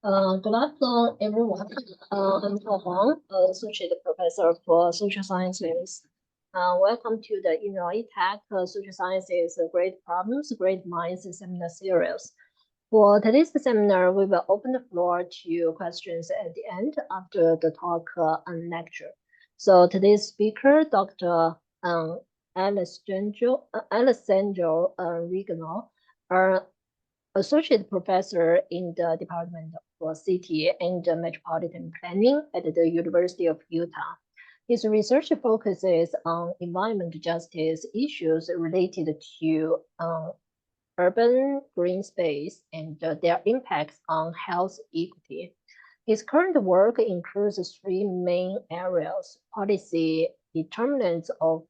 Good afternoon, everyone. I'm Rigolon, Associate Professor for Social Sciences. Welcome to the IIT Social Sciences Great Problems, Great Minds Seminar Series. For today's seminar, we will open the floor to questions at the end after the talk and lecture. So today's speaker, Dr. Alessandro Rigolon, Associate Professor in the Department for City and Metropolitan Planning at the University of Utah. His research focuses on environmental justice issues related to urban green space and their impacts on health equity. His current work includes three main areas: policy determinants of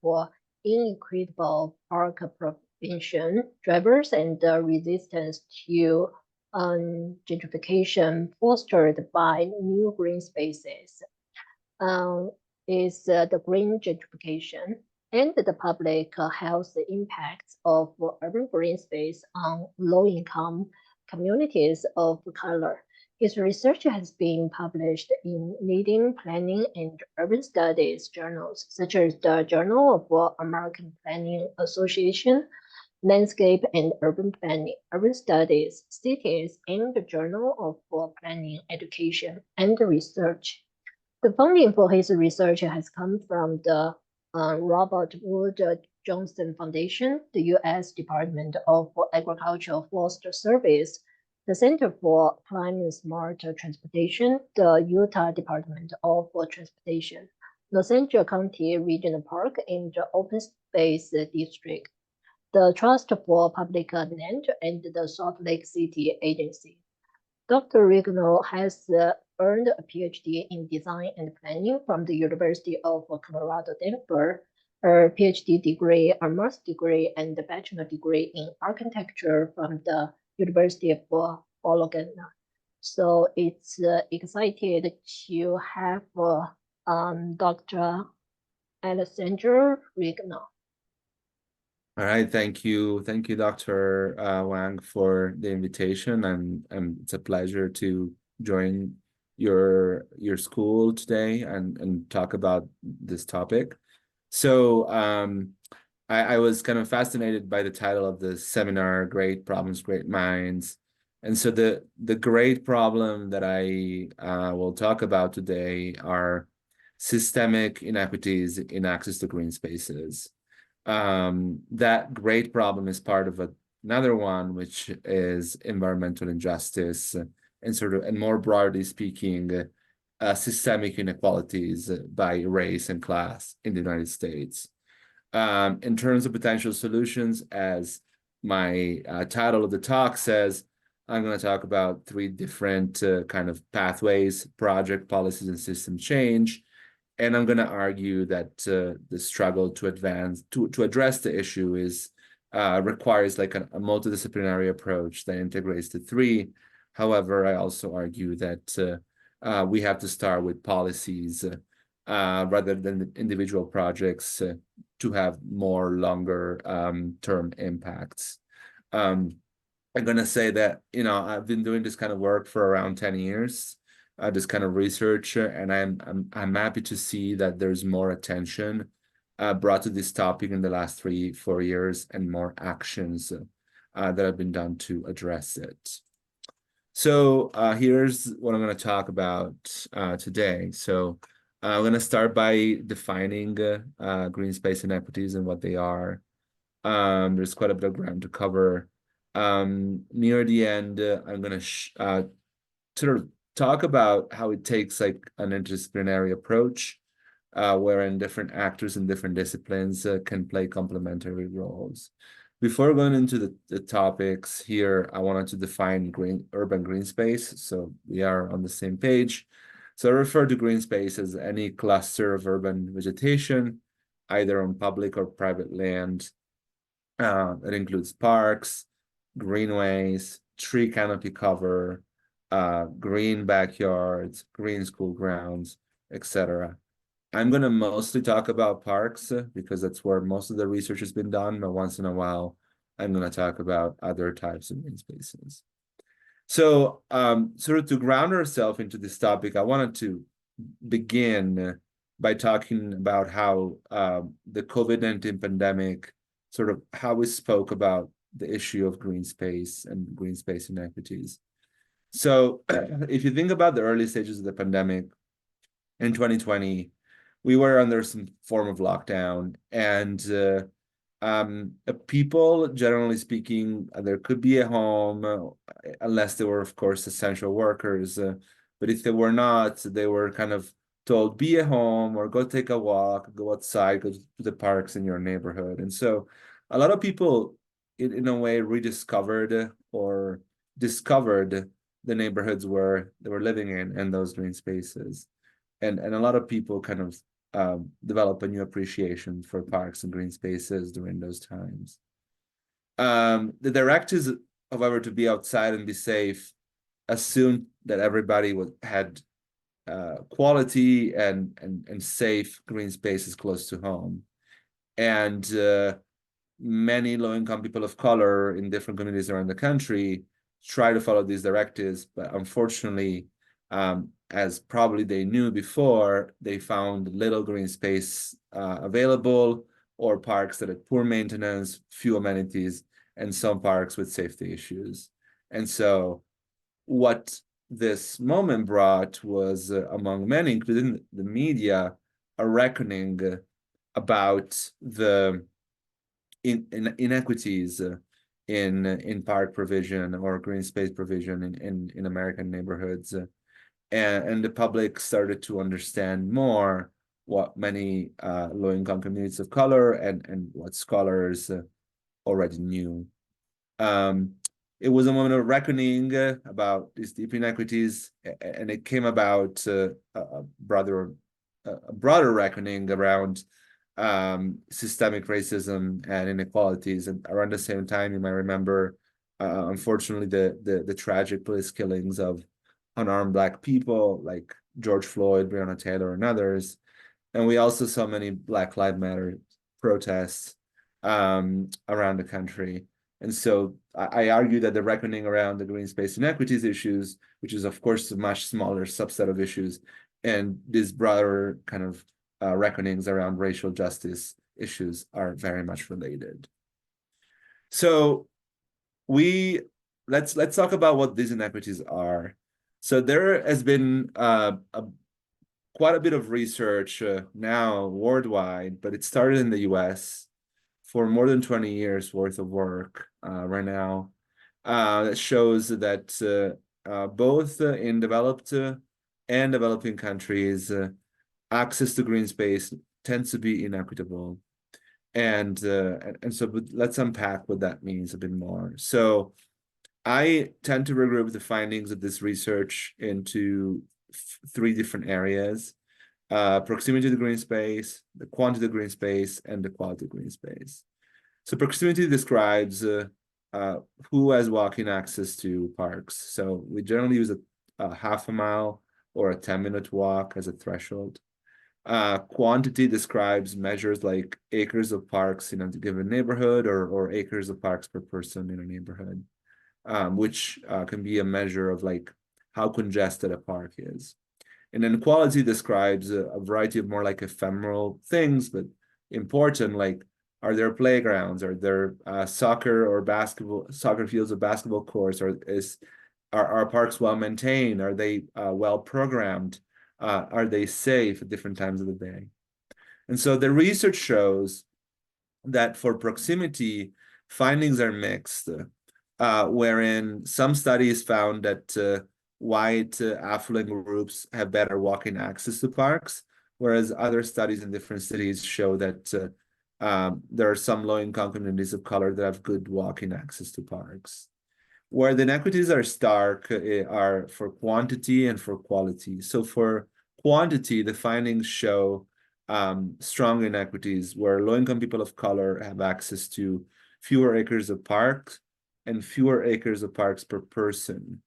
inequitable park prevention, drivers, and resistance to gentrification fostered by new green spaces. Is the green gentrification and the public health impacts of urban green space on low-income communities of color. His research has been published in leading planning and urban studies journals, such as the Journal of American Planning Association, Landscape and Urban Planning, Urban Studies, Cities, and the Journal of Planning, Education, and Research. The funding for his research has come from the Robert Wood Johnson Foundation, the U.S. Department of Agricultural Forest Service, the Center for Climate Smart Transportation, the Utah Department of Transportation, Los Angeles County Regional Park, and the Open Space District, the Trust for Public Land, and the Salt Lake City Agency. Dr. Rigolon has earned a PhD in Design and Planning from the University of Colorado Denver, a PhD degree, a master's degree, and a bachelor degree in architecture from the University of Oregon. So it's excited to have Dr. Alessandro Rigolon. All right, thank you, Dr. Wang, for the invitation, and it's a pleasure to join your school today and talk about this topic. So I was kind of fascinated by the title of the seminar, Great Problems, Great Minds. And so the great problem that I will talk about today are systemic inequities in access to green spaces. That great problem is part of another one, which is environmental injustice and more broadly speaking, systemic inequalities by race and class in the United States. In terms of potential solutions, as my title of the talk says, I'm going to talk about three different kind of pathways: project, policies, and system change. And I'm going to argue that the struggle to address the issue requires like a multidisciplinary approach that integrates the three. However, I also argue that we have to start with policies rather than individual projects to have more longer term impacts. I'm going to say that, I've been doing this kind of work for around 10 years. This kind of research, and I'm happy to see that there's more attention brought to this topic in the last 3-4 years, and more actions that have been done to address it. So here's what I'm going to talk about today. So I'm going to start by defining green space inequities and what they are. There's quite a bit of ground to cover. Near the end, I'm going to sort of talk about how it takes like an interdisciplinary approach, wherein different actors in different disciplines can play complementary roles. Before going into the topics here, I wanted to define urban green space, so we are on the same page. So I refer to green space as any cluster of urban vegetation, either on public or private land. It includes parks, greenways, tree canopy cover, green backyards, green school grounds, etc. I'm going to mostly talk about parks because that's where most of the research has been done, but once in a while, I'm going to talk about other types of green spaces. So, sort of to ground ourselves into this topic, I wanted to begin by talking about how the COVID-19 pandemic, sort of how we spoke about the issue of green space and green space inequities. So, if you think about the early stages of the pandemic in 2020, we were under some form of lockdown, and people, generally speaking, there could be at home, unless they were, of course, essential workers. But if they were not, they were kind of told, be at home or go take a walk, go outside, go to the parks in your neighborhood. And so a lot of people, in a way, rediscovered or discovered the neighborhoods where they were living in and those green spaces. And a lot of people kind of develop a new appreciation for parks and green spaces during those times. The directives, however, to be outside and be safe assumed that everybody had quality and safe green spaces close to home. And many low-income people of color in different communities around the country try to follow these directives, but unfortunately, as probably they knew before, they found little green space available, or parks that had poor maintenance, few amenities, and some parks with safety issues. And so what this moment brought was, among many, including the media, a reckoning about the inequities in park provision or green space provision in American neighborhoods. And the public started to understand more what many low-income communities of color and what scholars already knew. It was a moment of reckoning about these deep inequities, and it came about a broader reckoning around systemic racism and inequalities. And around the same time, you might remember, unfortunately, the tragic police killings of unarmed Black people like George Floyd, Breonna Taylor, and others. And we also saw many Black Lives Matter protests around the country. And so I argue that the reckoning around the green space inequities issues, which is, of course, a much smaller subset of issues, and these broader kind of reckonings around racial justice issues are very much related. So let's talk about what these inequities are. So there has been quite a bit of research now worldwide, but it started in the US for more than 20 years worth of work right now that shows that both in developed and developing countries, access to green space tends to be inequitable. And so let's unpack what that means a bit more. So I tend to regroup the findings of this research into three different areas: proximity to green space, the quantity of green space, and the quality of green space. So proximity describes who has walking access to parks. So we generally use a half a mile or a 10-minute walk as a threshold. Quantity describes measures like acres of parks in a given neighborhood, or acres of parks per person in a neighborhood, which can be a measure of like how congested a park is. And then quality describes a variety of more like ephemeral things, but important, like, are there playgrounds? Are there soccer fields or basketball courts? Are parks well maintained? Are they well programmed? Are they safe at different times of the day? And so the research shows that for proximity, findings are mixed, wherein some studies found that white affluent groups have better walking access to parks, whereas other studies in different cities show that there are some low-income communities of color that have good walking access to parks. Where the inequities are stark are for quantity and for quality. So for quantity, the findings show strong inequities where low-income people of color have access to fewer acres of parks and fewer acres of parks per person.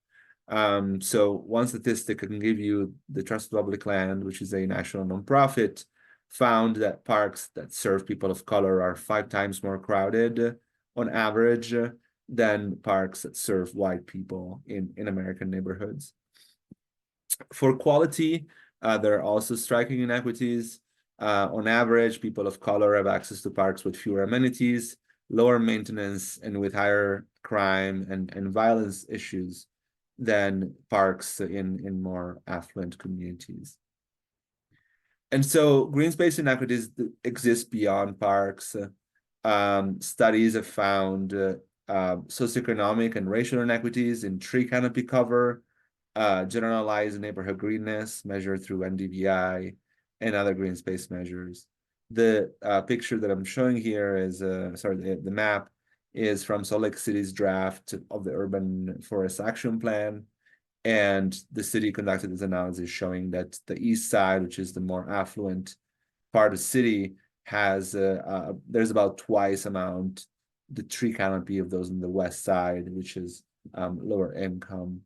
So one statistic I can give you, the Trust Public Land, which is a national nonprofit, found that parks that serve people of color are 5 times more crowded on average than parks that serve white people in American neighborhoods. For quality, there are also striking inequities. On average, people of color have access to parks with fewer amenities, lower maintenance, and with higher crime and violence issues than parks in more affluent communities. And so green space inequities exist beyond parks. Studies have found socioeconomic and racial inequities in tree canopy cover, generalized neighborhood greenness measured through NDVI, and other green space measures. The picture that I'm showing here is, the map is from Salt Lake City's draft of the Urban Forest Action Plan. And the city conducted this analysis showing that the east side, which is the more affluent part of the city, has there's about twice amount the tree canopy of those on the west side, which is lower income.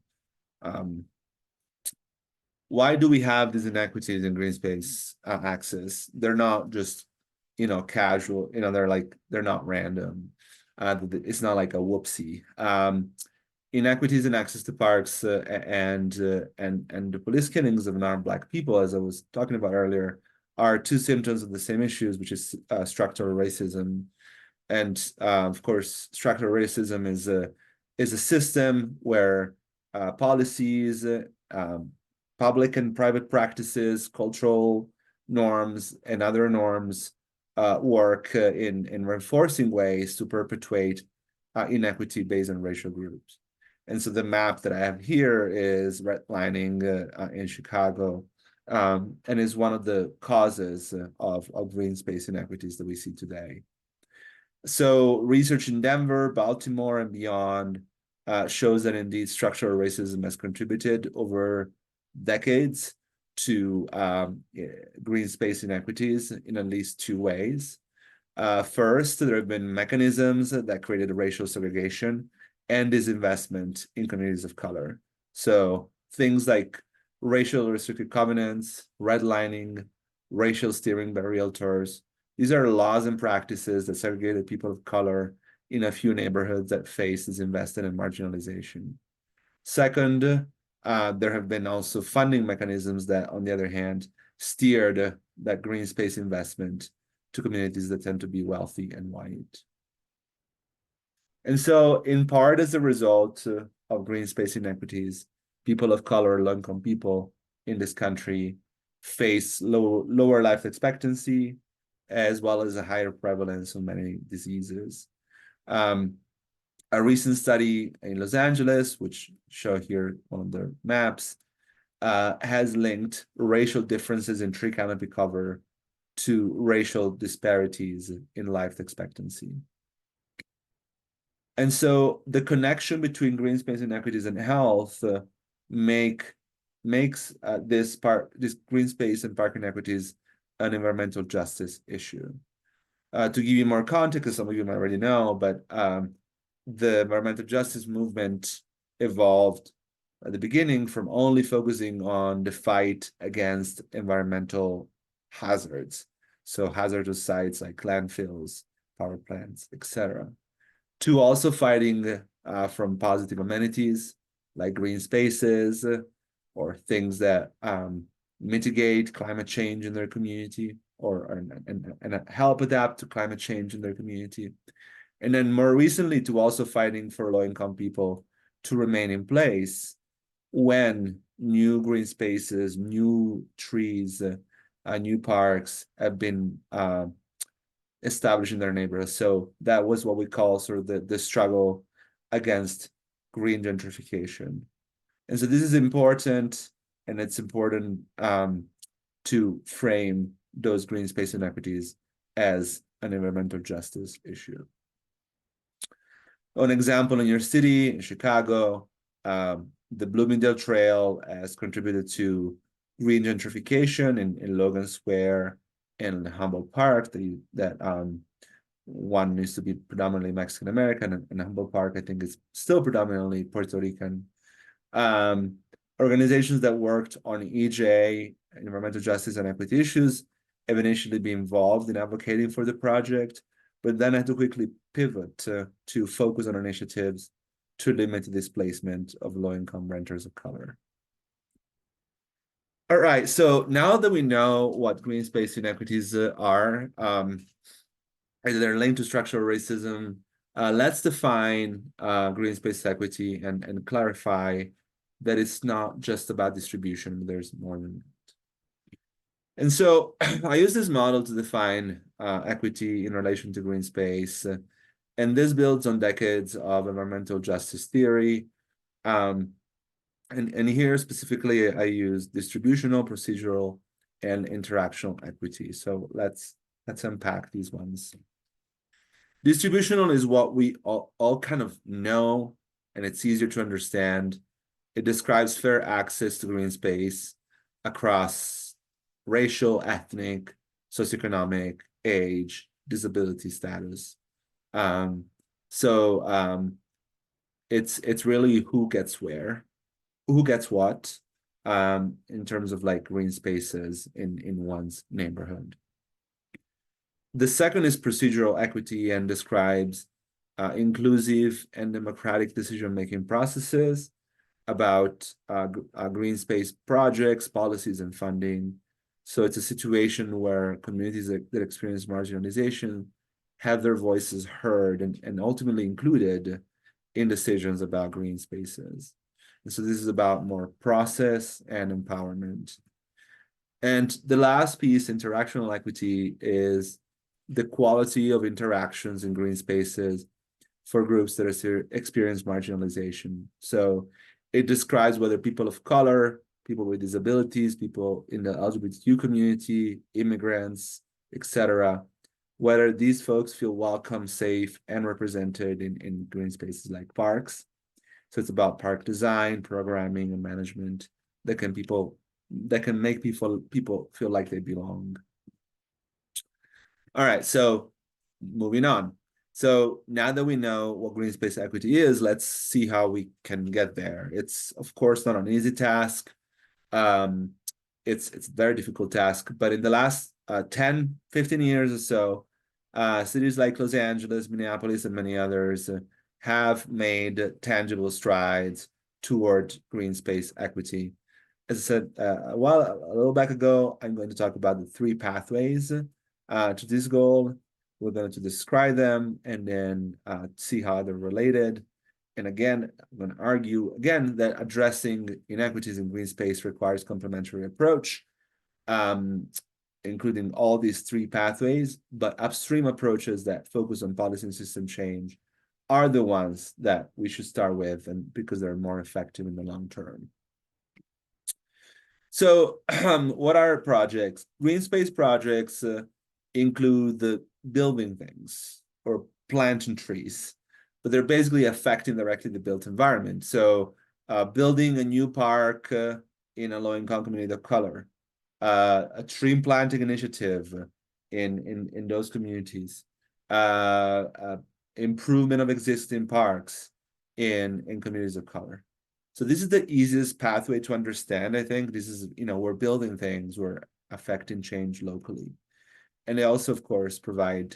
Why do we have these inequities in green space access? They're not just, casual, they're not random. It's not like a whoopsie. Inequities in access to parks and the police killings of unarmed Black people, as I was talking about earlier, are two symptoms of the same issues, which is structural racism. And of course, structural racism is a system where policies, public and private practices, cultural norms, and other norms work in reinforcing ways to perpetuate inequity based on racial groups. And so the map that I have here is redlining in Chicago, and is one of the causes of green space inequities that we see today. So research in Denver, Baltimore, and beyond shows that indeed structural racism has contributed over decades to green space inequities in at least two ways. First, there have been mechanisms that created racial segregation and disinvestment in communities of color. So things like racial restricted covenants, redlining, racial steering by realtors. These are laws and practices that segregated people of color in a few neighborhoods that face disinvestment and marginalization. Second, there have been also funding mechanisms that, on the other hand, steered that green space investment to communities that tend to be wealthy and white. And so, in part as a result of green space inequities, people of color, low-income people in this country face lower life expectancy, as well as a higher prevalence of many diseases. A recent study in Los Angeles, which show here on the maps, has linked racial differences in tree canopy cover to racial disparities in life expectancy. And so the connection between green space inequities and health makes this green space and park inequities an environmental justice issue. To give you more context, as some of you might already know, but the environmental justice movement evolved at the beginning from only focusing on the fight against environmental hazards, so hazardous sites like landfills, power plants, etc., to also fighting from positive amenities like green spaces or things that mitigate climate change in their community and help adapt to climate change in their community. And then more recently to also fighting for low-income people to remain in place when new green spaces, new trees, new parks have been established in their neighborhoods. So that was what we call sort of the struggle against green gentrification. And so this is important, and it's important to frame those green space inequities as an environmental justice issue. An example in your city, in Chicago, the Bloomingdale Trail has contributed to green gentrification in Logan Square and Humboldt Park. That one used to be predominantly Mexican American, and Humboldt Park, I think, is still predominantly Puerto Rican. Organizations that worked on EJ, environmental justice and equity issues, have initially been involved in advocating for the project, but then had to quickly pivot to focus on initiatives to limit the displacement of low-income renters of color. All right, so now that we know what green space inequities are, and they're linked to structural racism, let's define green space equity and clarify that it's not just about distribution, but there's more than that. And so I use this model to define equity in relation to green space. And this builds on decades of environmental justice theory. And here specifically, I use distributional, procedural, and interactional equity. So let's unpack these ones. Distributional is what we all kind of know, and it's easier to understand. It describes fair access to green space across racial, ethnic, socioeconomic, age, disability status. It's really who gets where, who gets what, in terms of like green spaces in one's neighborhood. The second is procedural equity and describes inclusive and democratic decision-making processes about green space projects, policies, and funding. So it's a situation where communities that experience marginalization have their voices heard and ultimately included in decisions about green spaces. And so this is about more process and empowerment. And the last piece, interactional equity, is the quality of interactions in green spaces for groups that experience marginalization. So it describes whether people of color, people with disabilities, people in the LGBTQ community, immigrants, etc., whether these folks feel welcome, safe, and represented in green spaces like parks. So it's about park design, programming, and management that can make people feel like they belong. All right, so moving on. So now that we know what green space equity is, let's see how we can get there. It's, of course, not an easy task. It's a very difficult task, but in the last 10, 15 years or so, cities like Los Angeles, Minneapolis, and many others have made tangible strides toward green space equity. As I said a little back ago, I'm going to talk about the three pathways to this goal. We're going to describe them and then see how they're related. And again, I'm going to argue again that addressing inequities in green space requires complementary approach, including all these three pathways, but upstream approaches that focus on policy and system change are the ones that we should start with, and because they're more effective in the long term. So what are projects? Green space projects include the building things or planting trees, but they're basically affecting directly the built environment. So building a new park in a low-income community of color, a tree planting initiative in those communities, improvement of existing parks in communities of color. So this is the easiest pathway to understand, I think. This is, we're building things, we're affecting change locally. And they also, of course, provide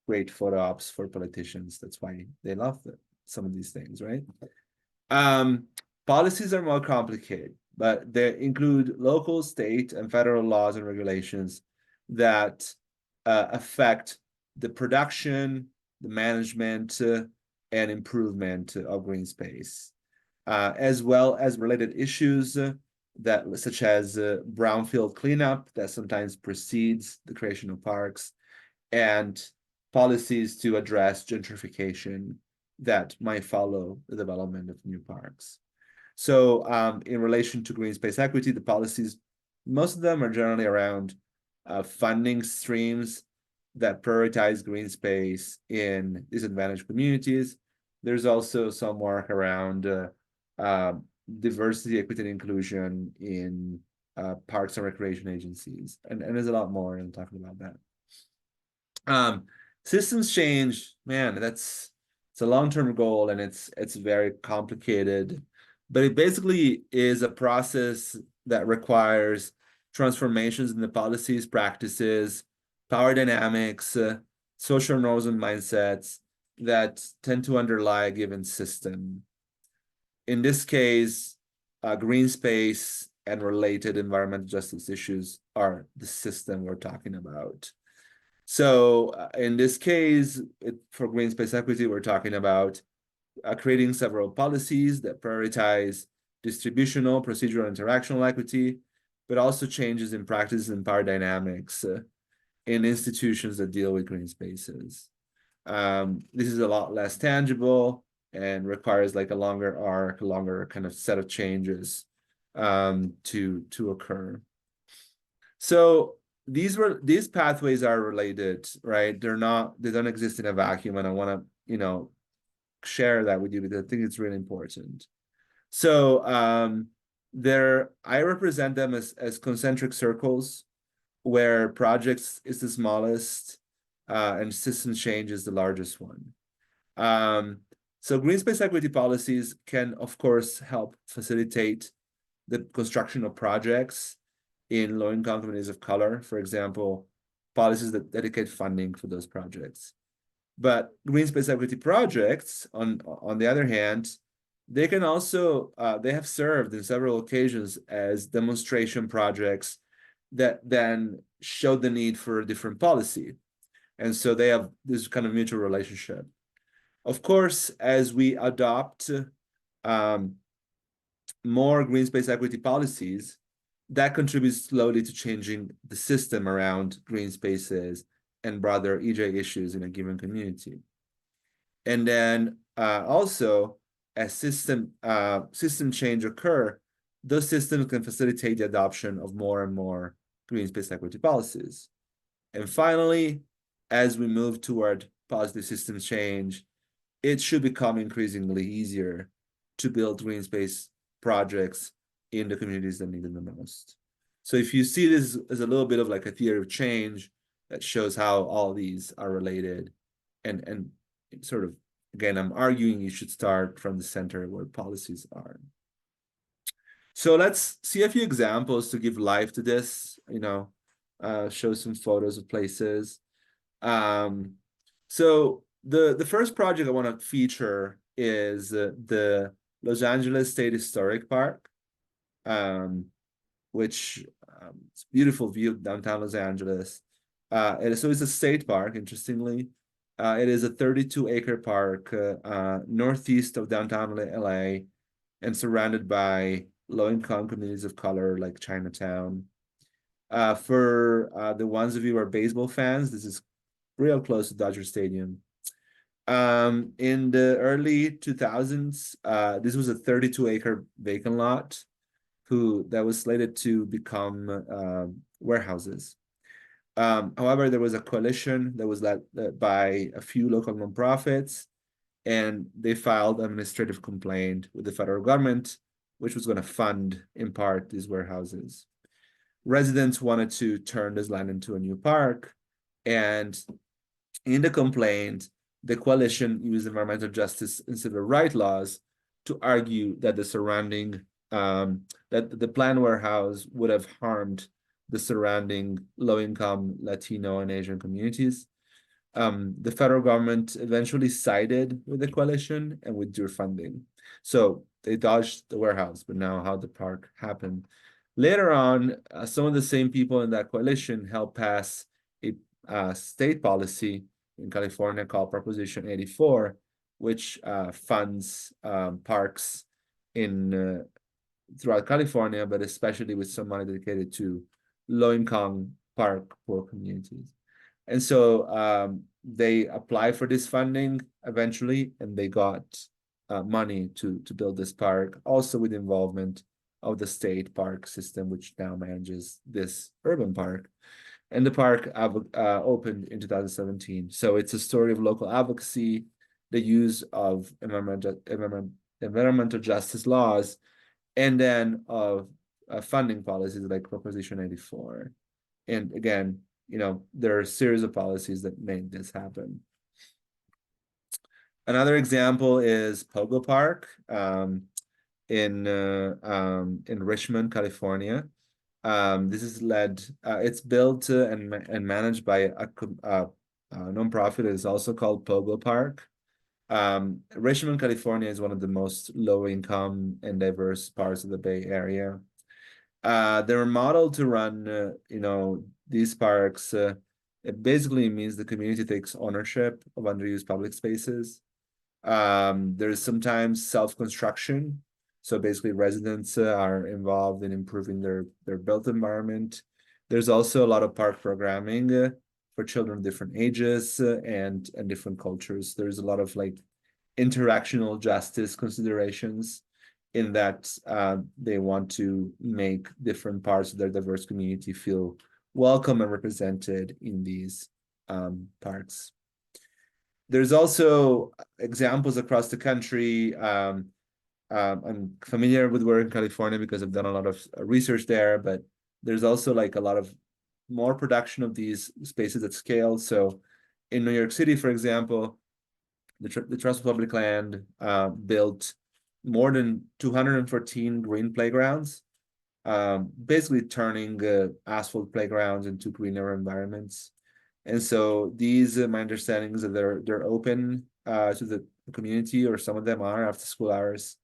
great photo ops for politicians. That's why they love some of these things, right? Policies are more complicated, but they include local, state, and federal laws and regulations that affect the production, the management, and improvement of green space, as well as related issues such as brownfield cleanup that sometimes precedes the creation of parks, and policies to address gentrification that might follow the development of new parks. So in relation to green space equity, the policies, most of them are generally around funding streams that prioritize green space in disadvantaged communities. There's also some work around diversity, equity, and inclusion in parks and recreation agencies. And there's a lot more, and I'm talking about that. Systems change, man, it's a long-term goal, and it's very complicated, but it basically is a process that requires transformations in the policies, practices, power dynamics, social norms and mindsets that tend to underlie a given system. In this case, green space and related environmental justice issues are the system we're talking about. So in this case, for green space equity, we're talking about creating several policies that prioritize distributional, procedural, and interactional equity, but also changes in practice and power dynamics in institutions that deal with green spaces. This is a lot less tangible and requires like a longer arc, a longer kind of set of changes to occur. So these pathways are related, right? They don't exist in a vacuum, and I want to, share that with you because I think it's really important. So I represent them as concentric circles where projects is the smallest and system change is the largest one. So green space equity policies can, of course, help facilitate the construction of projects in low-income communities of color, for example, policies that dedicate funding for those projects. But green space equity projects, on the other hand, they can also, they have served in several occasions as demonstration projects that then show the need for a different policy. And so they have this kind of mutual relationship. Of course, as we adopt more green space equity policies, that contributes slowly to changing the system around green spaces and broader EJ issues in a given community. And then also, as system change occur, those systems can facilitate the adoption of more and more green space equity policies. And finally, as we move toward positive system change, it should become increasingly easier to build green space projects in the communities that need them the most. So if you see this as a little bit of like a theory of change that shows how all these are related, and sort of, again, I'm arguing you should start from the center where policies are. So let's see a few examples to give life to this, show some photos of places. So the first project I want to feature is the Los Angeles State Historic Park, which it's a beautiful view of downtown Los Angeles. And so it's a state park, interestingly. It is a 32-acre park northeast of downtown LA and surrounded by low-income communities of color like Chinatown. For the ones of you who are baseball fans, this is real close to Dodger Stadium. In the early 2000s, this was a 32-acre vacant lot that was slated to become warehouses. However, there was a coalition that was led by a few local nonprofits, and they filed an administrative complaint with the federal government, which was going to fund, in part, these warehouses. Residents wanted to turn this land into a new park, and in the complaint, the coalition used environmental justice and civil rights laws to argue that the surrounding, that the planned warehouse would have harmed the surrounding low-income Latino and Asian communities. The federal government eventually sided with the coalition and withdrew funding. So they dodged the warehouse, but now how the park happened. Later on, some of the same people in that coalition helped pass a state policy in California called Proposition 84, which funds parks in throughout California, but especially with some money dedicated to low-income park poor communities. And so they applied for this funding eventually, and they got money to build this park, also with involvement of the state park system, which now manages this urban park. And the park opened in 2017. So it's a story of local advocacy, the use of environmental justice laws, and then of funding policies like Proposition 84. And again, there are a series of policies that made this happen. Another example is Pogo Park in Richmond, California. This is it's built and managed by nonprofit is also called Pogo Park. Richmond, California is one of the most low income and diverse parts of the Bay Area. They're modeled to run, these parks. It basically means the community takes ownership of underused public spaces. There's sometimes self-construction. So basically residents are involved in improving their built environment. There's also a lot of park programming for children of different ages and different cultures. There's a lot of like interactional justice considerations in that they want to make different parts of their diverse community feel welcome and represented in these parks. There's also examples across the country. I'm familiar with work in California because I've done a lot of research there, but there's also like a lot of more production of these spaces at scale. So in New York City, for example, the Trust for Public Land built more than 214 green playgrounds, basically turning asphalt playgrounds into greener environments. And so these, my understanding is that they're open to the community, or some of them are after school hours,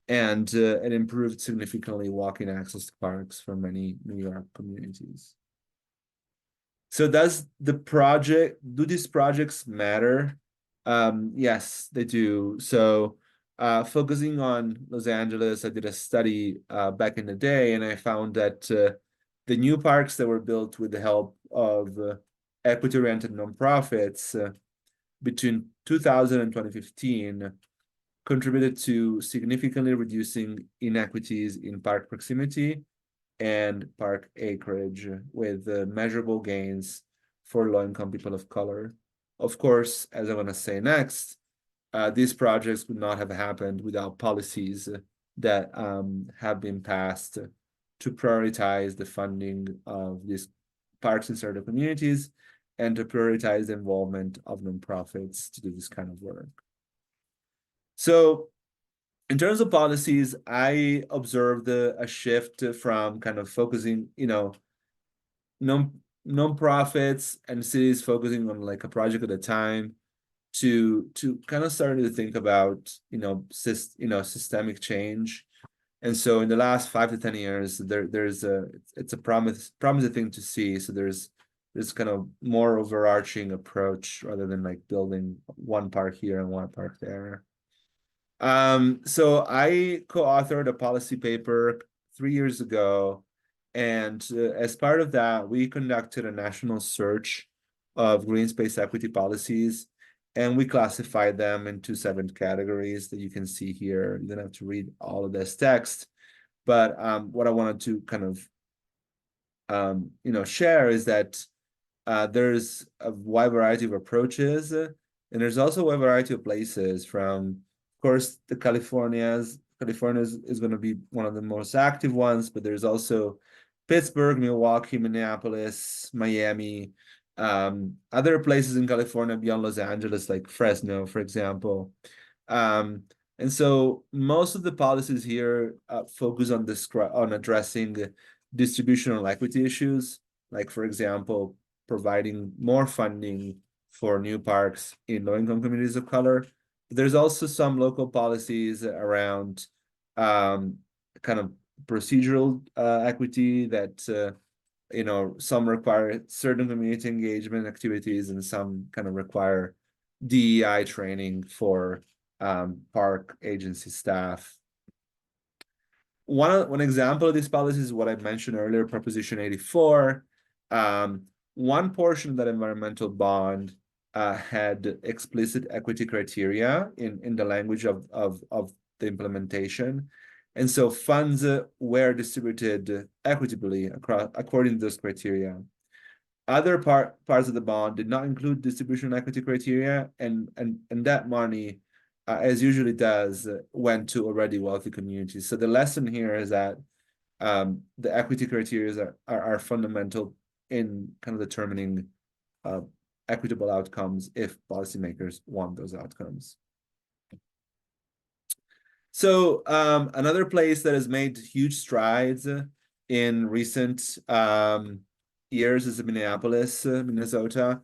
and it improved significantly walking access to parks for many New York communities. So do these projects matter? Yes, they do. So focusing on Los Angeles, I did a study back in the day, and I found that the new parks that were built with the help of equity-oriented nonprofits between 2000 and 2015 contributed to significantly reducing inequities in park proximity and park acreage, with measurable gains for low-income people of color. Of course, as I'm going to say next, these projects would not have happened without policies that have been passed to prioritize the funding of these parks in certain communities and to prioritize the involvement of nonprofits to do this kind of work. So in terms of policies, I observed a shift from kind of focusing, nonprofits and cities focusing on like a project at a time to kind of starting to think about, systemic change. And so in the last 5 to 10 years, it's a promising thing to see. So there's kind of more overarching approach rather than like building one park here and one park there. So I co-authored a policy paper 3 years ago, and as part of that, we conducted a national search of green space equity policies, and we classified them into 7 categories that you can see here. You don't have to read all of this text, but what I wanted to kind of share is that there's a wide variety of approaches, and there's also a wide variety of places. From, of course, the California is going to be one of the most active ones, but there's also Pittsburgh, Milwaukee, Minneapolis, Miami, other places in California beyond Los Angeles, like Fresno, for example. And so most of the policies here focus on addressing distributional equity issues, like, for example, providing more funding for new parks in low-income communities of color. There's also some local policies around kind of procedural equity that some require certain community engagement activities, and some kind of require DEI training for park agency staff. One example of these policies is what I mentioned earlier, Proposition 84. One portion of that environmental bond had explicit equity criteria in the language of the implementation. And so funds were distributed equitably according to those criteria. Other parts of the bond did not include distribution equity criteria, and that money, as usually does, went to already wealthy communities. So the lesson here is that the equity criteria are fundamental in kind of determining equitable outcomes if policymakers want those outcomes. So another place that has made huge strides in recent years is Minneapolis, Minnesota.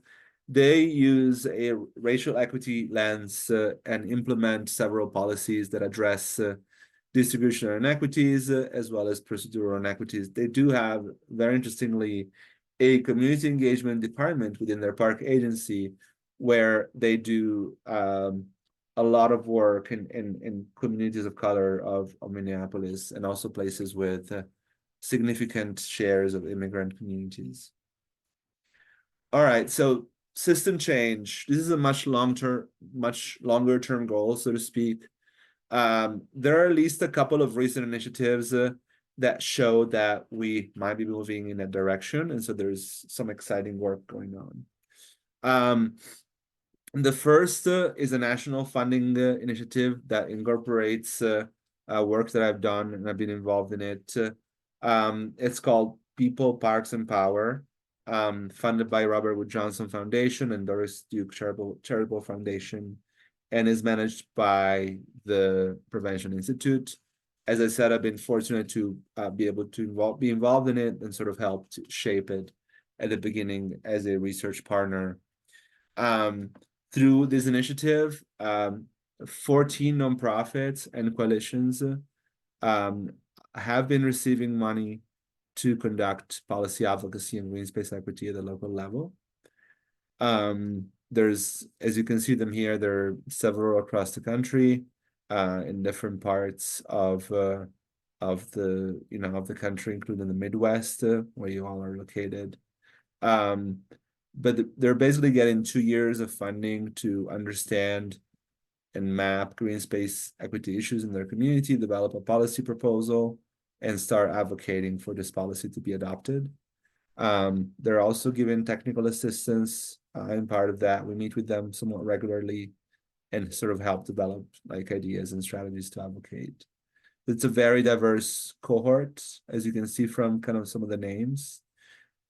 They use a racial equity lens and implement several policies that address distributional inequities as well as procedural inequities. They do have, very interestingly, a community engagement department within their park agency where they do a lot of work in communities of color of Minneapolis and also places with significant shares of immigrant communities. All right, so system change. This is a much longer term goal, so to speak. There are at least a couple of recent initiatives that show that we might be moving in that direction, and so there's some exciting work going on. The first is a national funding initiative that incorporates work that I've done, and I've been involved in it. It's called People, Parks, and Power, funded by Robert Wood Johnson Foundation and Doris Duke Charitable Foundation, and is managed by the Prevention Institute. As I said, I've been fortunate to be able to be involved in it and sort of help to shape it at the beginning as a research partner. Through this initiative, 14 nonprofits and coalitions have been receiving money to conduct policy advocacy and green space equity at the local level. There's, as you can see them here, there are several across the country, in different parts of the country, including the Midwest, where you all are located. But they're basically getting 2 years of funding to understand and map green space equity issues in their community, develop a policy proposal, and start advocating for this policy to be adopted. They're also given technical assistance. I'm part of that. We meet with them somewhat regularly and sort of help develop like ideas and strategies to advocate. It's a very diverse cohort, as you can see from kind of some of the names.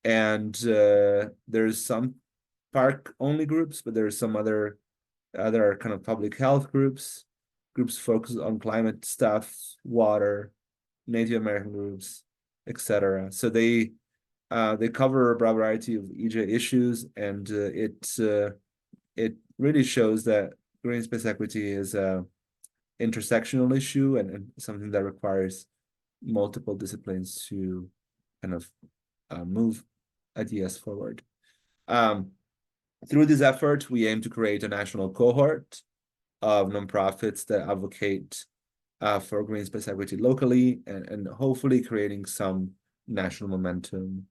And there's some park only groups, but there's some other kind of public health groups focused on climate stuff, water, Native American groups, etc. So they cover a broad variety of EJ issues, and it really shows that green space equity is a intersectional issue and something that requires multiple disciplines to kind of move ideas forward. Through this effort, we aim to create a national cohort of nonprofits that advocate for green space equity locally, and hopefully creating some national momentum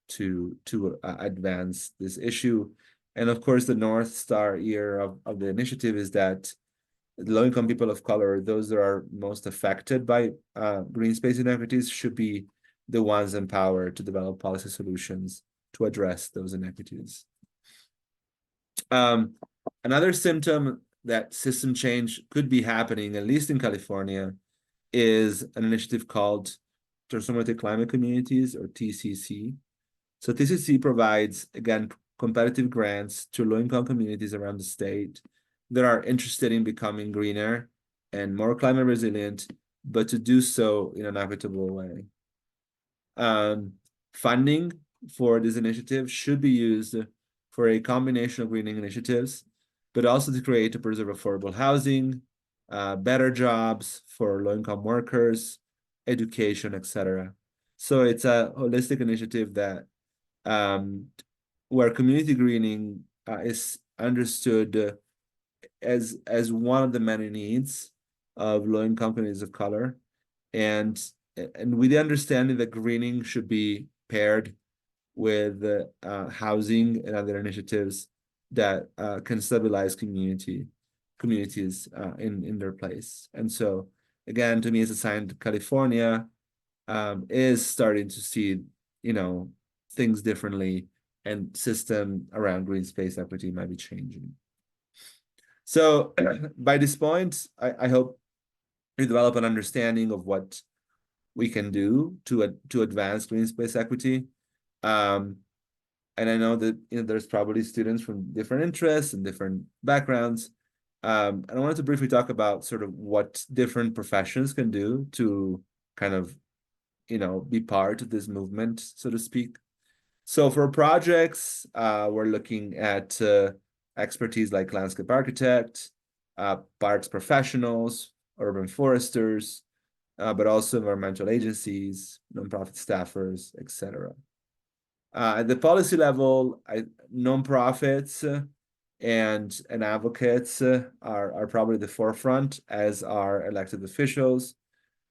to advance this issue. And of course, the North Star year of the initiative is that low-income people of color, those that are most affected by green space inequities, should be the ones empowered to develop policy solutions to address those inequities. Another symptom that system change could be happening, at least in California, is an initiative called Transformative Climate Communities, or TCC. So TCC provides, again, competitive grants to low-income communities around the state that are interested in becoming greener and more climate resilient, but to do so in an equitable way. Funding for this initiative should be used for a combination of greening initiatives, but also to create to preserve affordable housing, better jobs for low-income workers, education, etc. So it's a holistic initiative that where community greening is understood as one of the many needs of low-income communities of color, and with the understanding that greening should be paired with housing and other initiatives that can stabilize communities in their place. And so, again, to me, it's a sign that California is starting to see, things differently, and system around green space equity might be changing. So by this point, I hope we develop an understanding of what we can do to advance green space equity. And I know that there's probably students from different interests and different backgrounds. And I wanted to briefly talk about sort of what different professions can do to kind of, be part of this movement, so to speak. So for projects, we're looking at expertise like landscape architect, parks professionals, urban foresters, but also environmental agencies, nonprofit staffers, etc. At the policy level, nonprofits and advocates are probably the forefront, as are elected officials.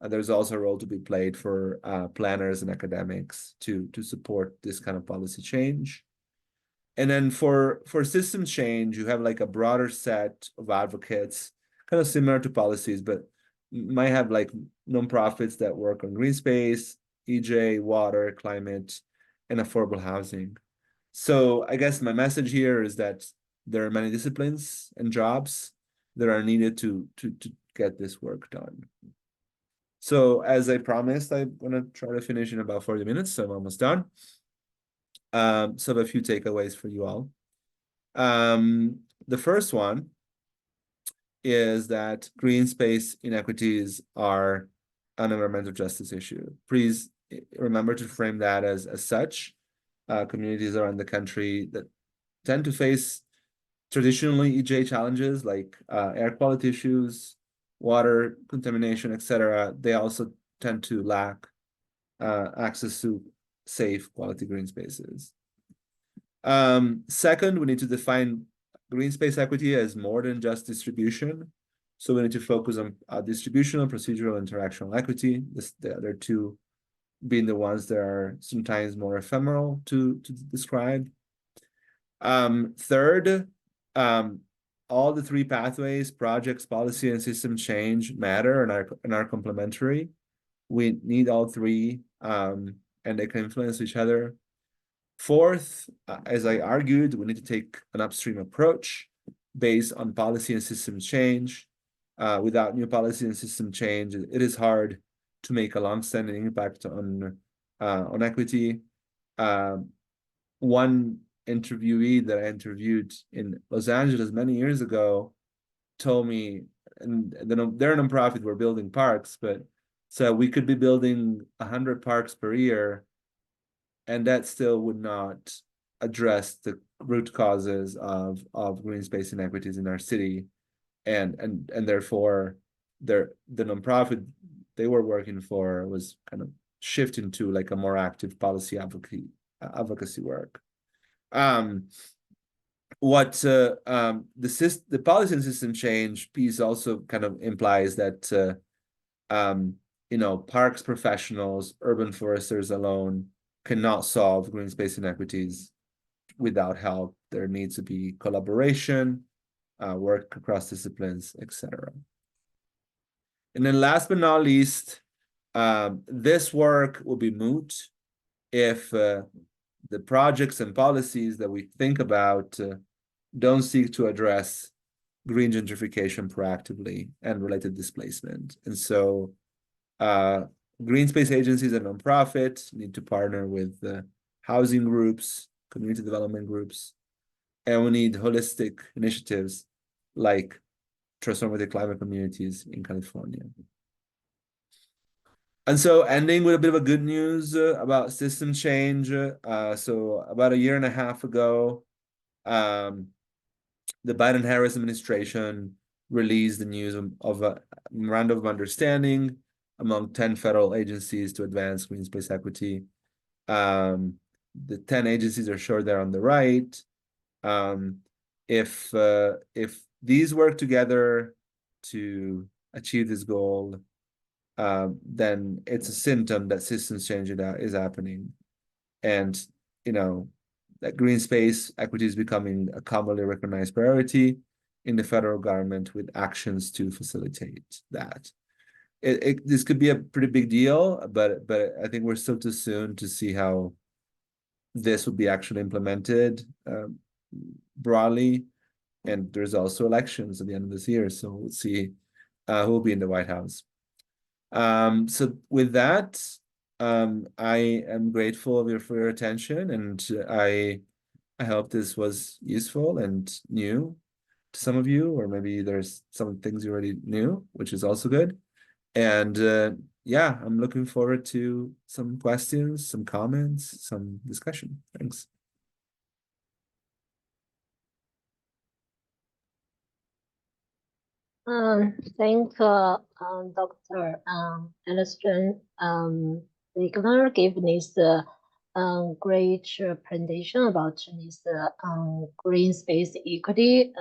There's also a role to be played for planners and academics to support this kind of policy change. And then for system change, you have like a broader set of advocates, kind of similar to policies, but might have like nonprofits that work on green space, EJ, water, climate, and affordable housing. So I guess my message here is that there are many disciplines and jobs that are needed to get this work done. So as I promised, I'm gonna try to finish in about 40 minutes, so I'm almost done. So I have a few takeaways for you all. The first one is that green space inequities are an environmental justice issue. Please remember to frame that as such. Communities around the country that tend to face traditionally EJ challenges like air quality issues, water contamination, etc. They also tend to lack access to safe quality green spaces. Second, we need to define green space equity as more than just distribution. So we need to focus on distributional, procedural, and interactional equity. The other two being the ones that are sometimes more ephemeral to describe. Third, all the three pathways, projects, policy, and system change matter and are complementary. We need all three, and they can influence each other. Fourth, as I argued, we need to take an upstream approach based on policy and system change. Without new policy and system change, it is hard to make a long-standing impact on equity. One interviewee that I interviewed in Los Angeles many years ago told me, and they're a nonprofit, we're building parks, but so we could be building 100 parks per year, and that still would not address the root causes of green space inequities in our city, and therefore the nonprofit they were working for was kind of shifting to like a more active policy advocacy work. What the policy and system change piece also kind of implies that parks professionals, urban foresters alone cannot solve green space inequities without help. There needs to be collaboration, work across disciplines, etc. And then last but not least, this work will be moot if the projects and policies that we think about don't seek to address green gentrification proactively and related displacement. And so green space agencies and nonprofits need to partner with housing groups, community development groups, and we need holistic initiatives like transformative climate communities in California. And so ending with a bit of a good news about system change. So about a year and a half ago, the Biden-Harris administration released the news of a memorandum of understanding among 10 federal agencies to advance green space equity. The 10 agencies are shown there on the right. If these work together to achieve this goal, then it's a symptom that systems change is happening. And, that green space equity is becoming a commonly recognized priority in the federal government with actions to facilitate that. This could be a pretty big deal, but I think we're still too soon to see how this will be actually implemented broadly. And there's also elections at the end of this year, so we'll see who will be in the White House. So with that, I am grateful for your attention, and I hope this was useful and new to some of you, or maybe there's some things you already knew, which is also good. And yeah, I'm looking forward to some questions, some comments, some discussion. Thanks. Thank Dr. Alessandro Rigolon gave this great presentation about this green space equity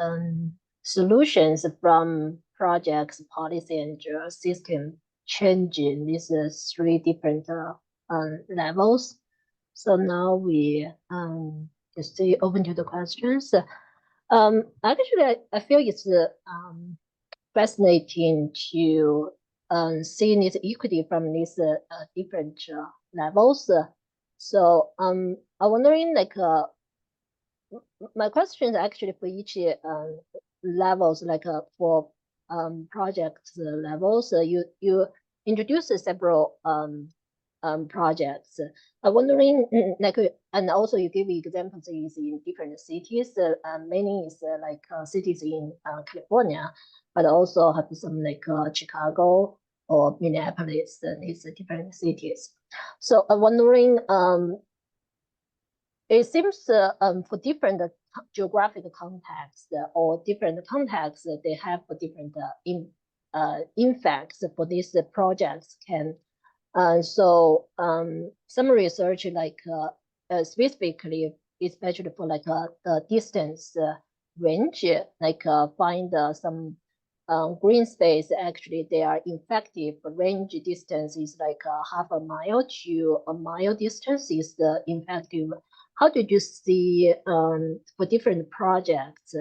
solutions from projects, policy, and system changing these three different levels. So now we just open to the questions. Actually, I feel it's fascinating to see this equity from these different levels. So I'm wondering, like, my question is actually for each levels, like for project levels. You introduce several projects. I'm wondering, like, and also you give examples is in different cities. Many is like cities in California, but also have some like Chicago or Minneapolis. These different cities. So I'm wondering, it seems for different geographic contexts or different contexts, they have different impacts for these projects can so some research like specifically, especially for like the distance range, like find some green space. Actually, they are effective. Range distance is like half a mile to a mile distance is the effective. How did you see for different projects?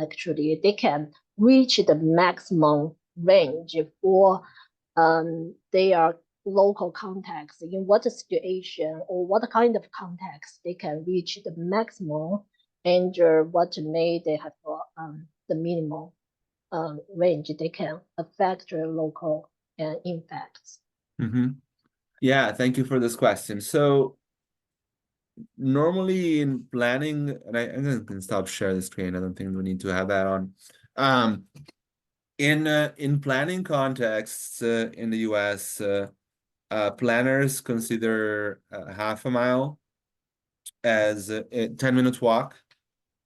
Actually, they can reach the maximum range for their local context, in what situation or what kind of context they can reach the maximum, and what may they have the minimum range they can affect their local impacts. Yeah, thank you for this question. So normally in planning, and I can stop share the screen. I don't think we need to have that on. In planning contexts in the US, planners consider half a mile as a 10-minute walk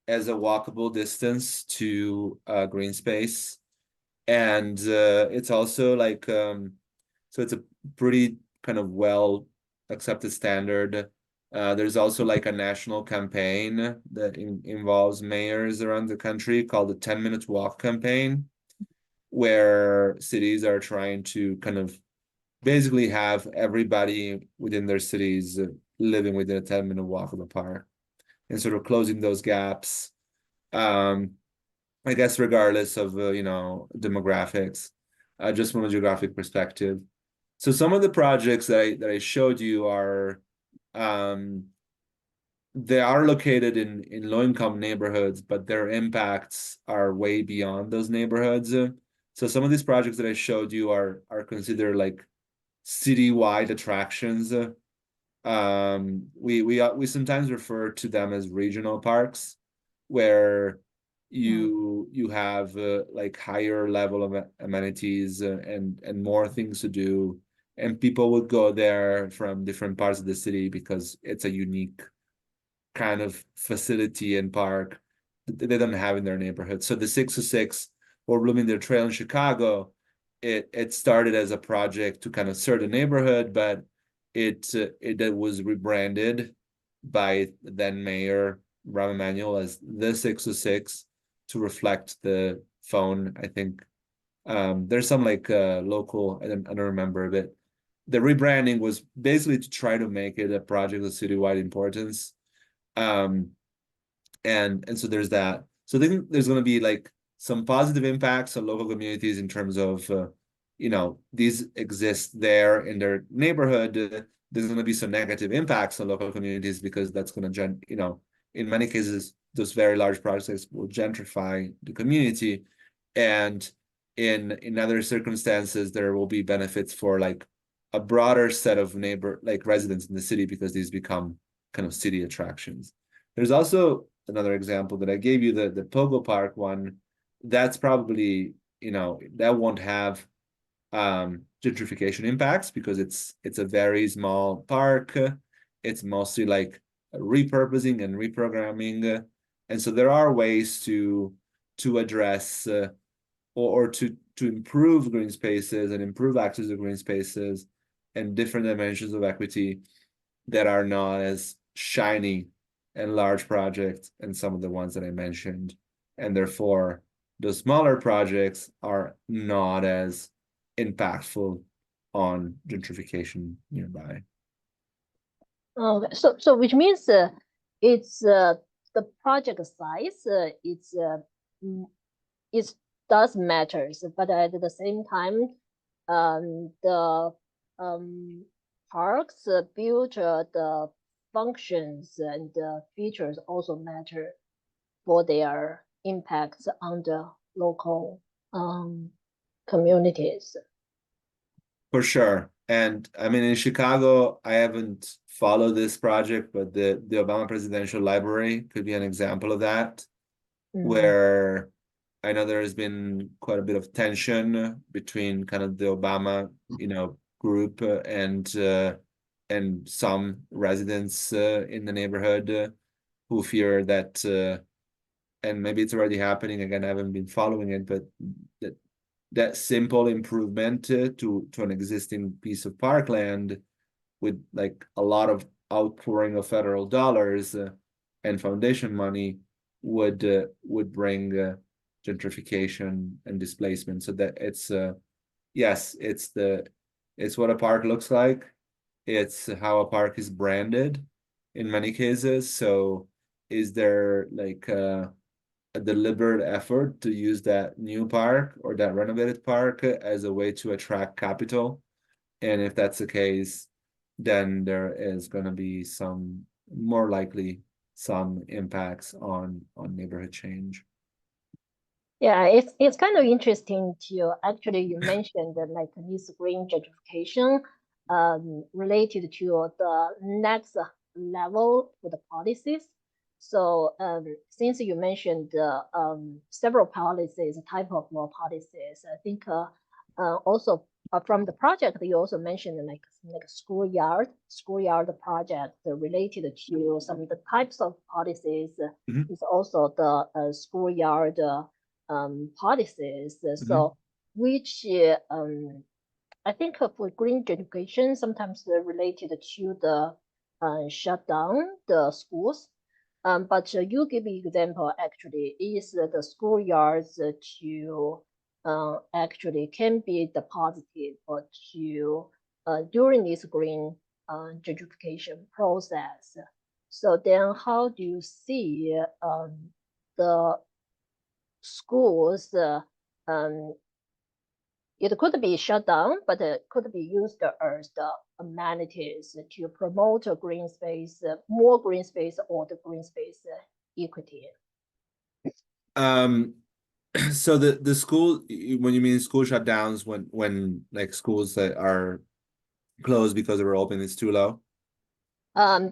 as a walkable distance to green space. And it's also like, so it's a pretty kind of well accepted standard. There's also like a national campaign that involves mayors around the country called the 10-minute walk campaign, where cities are trying to kind of basically have everybody within their cities living within a 10-minute walk of a park and sort of closing those gaps. I guess regardless of demographics, just from a geographic perspective. So some of the projects that I showed you are they are located in low-income neighborhoods, but their impacts are way beyond those neighborhoods. So some of these projects that I showed you are considered like citywide attractions. We sometimes refer to them as regional parks, where you have like higher level of amenities and more things to do, and people would go there from different parts of the city because it's a unique kind of facility and park that they don't have in their neighborhood. So the 606 or Bloomingdale Trail in Chicago, it started as a project to kind of serve the neighborhood, but it was rebranded by then Mayor Rahm Emanuel as the 606 to reflect the phone. I think there's some like local, I don't remember, but the rebranding was basically to try to make it a project of citywide importance. And so there's that. So I think there's going to be like some positive impacts on local communities in terms of these exist there in their neighborhood. There's going to be some negative impacts on local communities because that's going to in many cases those very large projects will gentrify the community, and in other circumstances there will be benefits for like a broader set of residents in the city because these become kind of city attractions. There's also another example that I gave you, the Pogo Park one. That's probably, that won't have gentrification impacts because it's a very small park. It's mostly like repurposing and reprogramming, and so there are ways to address or to improve green spaces and improve access to green spaces and different dimensions of equity that are not as shiny and large projects and some of the ones that I mentioned. And therefore, the smaller projects are not as impactful on gentrification nearby. Okay, so which means it's the project size. It does matters, but at the same time, the parks build the functions and features also matter for their impacts on the local communities. For sure. And I mean, in Chicago, I haven't followed this project, but the Obama Presidential Library could be an example of that, where I know there has been quite a bit of tension between kind of the Obama, group and some residents in the neighborhood who fear that, and maybe it's already happening again. I haven't been following it, but that that simple improvement to an existing piece of parkland with like a lot of outpouring of federal dollars and foundation money would bring gentrification and displacement. So that it's yes, it's what a park looks like. It's how a park is branded in many cases. So is there like a deliberate effort to use that new park or that renovated park as a way to attract capital? And if that's the case, then there is going to be some more likely some impacts on neighborhood change. Yeah, it's kind of interesting to actually you mentioned that like this green gentrification related to the next level for the policies. So since you mentioned several policies, type of more policies, I think also from the project you also mentioned like schoolyard project related to some of the types of policies. Mhm. Is also the schoolyard policies. Mhm. So which I think for green education sometimes they're related to the shut down the schools. But you give example actually is the schoolyards to actually can be the positive or to during this green gentrification process. So then how do you see the schools it could be shut down, but it could be used as the amenities to promote a green space, more green space or the green space equity. Um, so the school, when you mean school shutdowns, when like schools that are closed because they were open, it's too low.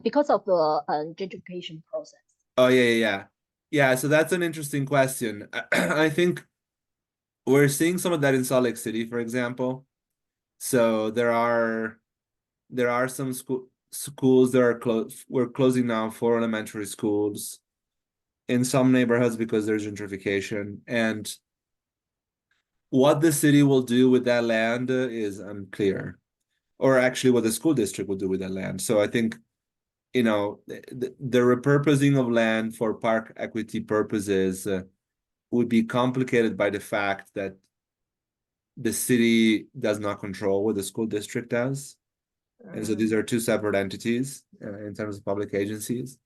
Because of the gentrification process. Oh yeah. So that's an interesting question. I think we're seeing some of that in Salt Lake City, for example. So there are some schools that are closed. We're closing down 4 elementary schools in some neighborhoods because there's gentrification. And what the city will do with that land is unclear, or actually what the school district will do with that land. So I think, the repurposing of land for park equity purposes would be complicated by the fact that the city does not control what the school district does. And so these are two separate entities in terms of public agencies.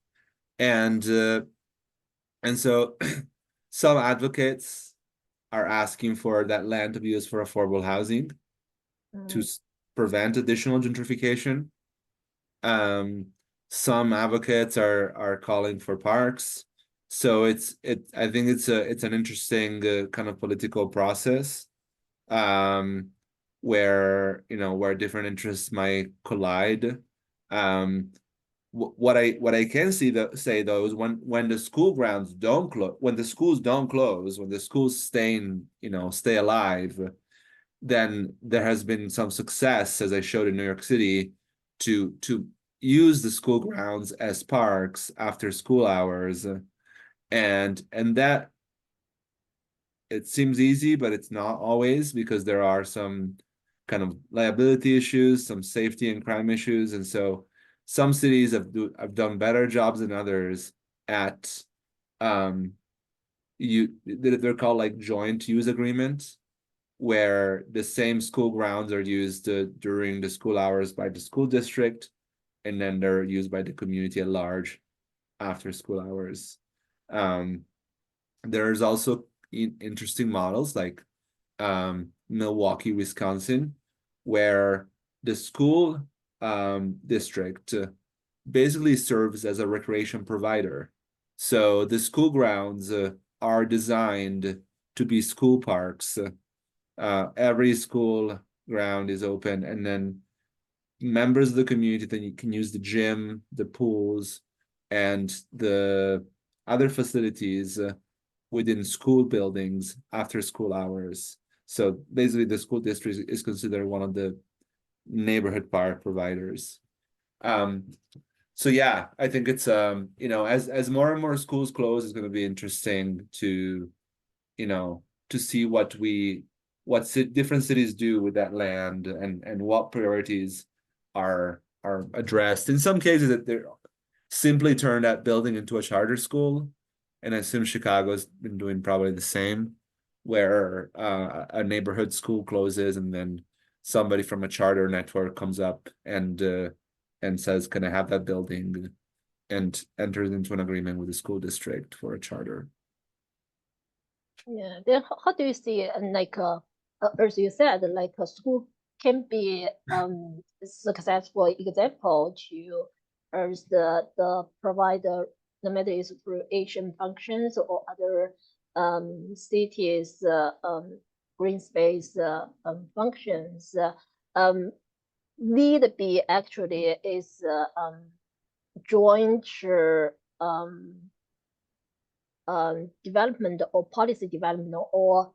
And so some advocates are asking for that land to be used for affordable housing to prevent additional gentrification. Some advocates are calling for parks. So I think it's an interesting kind of political process where different interests might collide. What I can say though is when the school grounds don't close, when the schools don't close, when the schools stay alive, then there has been some success, as I showed in New York City, to use the school grounds as parks after school hours, and that it seems easy, but it's not always, because there are some kind of liability issues, some safety and crime issues, and so some cities have done better jobs than others at they're called like joint use agreements, where the same school grounds are used during the school hours by the school district, and then they're used by the community at large after school hours. There's also interesting models like Milwaukee, Wisconsin, where the school district basically serves as a recreation provider. So the school grounds are designed to be school parks. Every school ground is open, and then members of the community then you can use the gym, the pools, and the other facilities within school buildings after school hours. So basically, the school district is considered one of the neighborhood park providers. So yeah, I think it's as more and more schools close, it's going to be interesting to to see what different cities do with that land, and what priorities are addressed. In some cases, that they're simply turned that building into a charter school, and I assume Chicago's been doing probably the same, where a neighborhood school closes, and then somebody from a charter network comes up and says, "Can I have that building?" and enters into an agreement with the school district for a charter. Yeah. Then how do you see it? And like as you said, like a school can be successful example to as the provider, no matter it's through Asian functions or other cities green space functions. Lead B actually is joint development or policy development or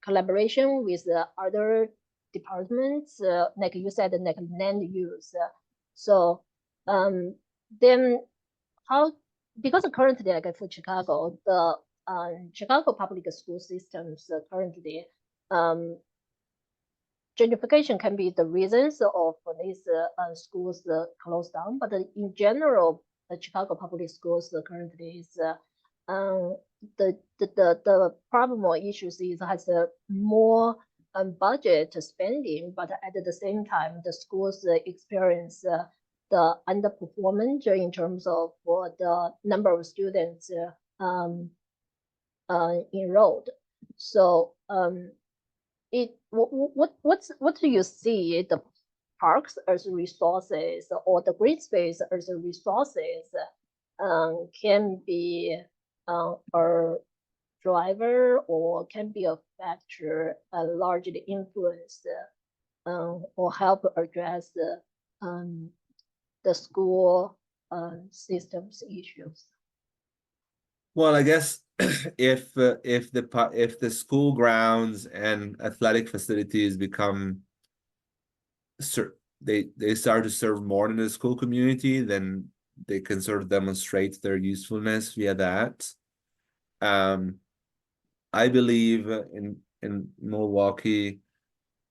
collaboration with other departments, like you said, like land use. So then how, because currently, like for Chicago, the Chicago public school systems currently, gentrification can be the reasons of these schools close down. But in general, the Chicago public schools currently is the problem or issues is has more budget spending, but at the same time, the schools experience the underperformance in terms of the number of students enrolled. So what do you see the parks as resources or the green space as resources can be a driver or can be a factor largely influence or help address the school systems issues? Well, I guess if the school grounds and athletic facilities become they start to serve more in the school community, then they can sort of demonstrate their usefulness via that. I believe in Milwaukee,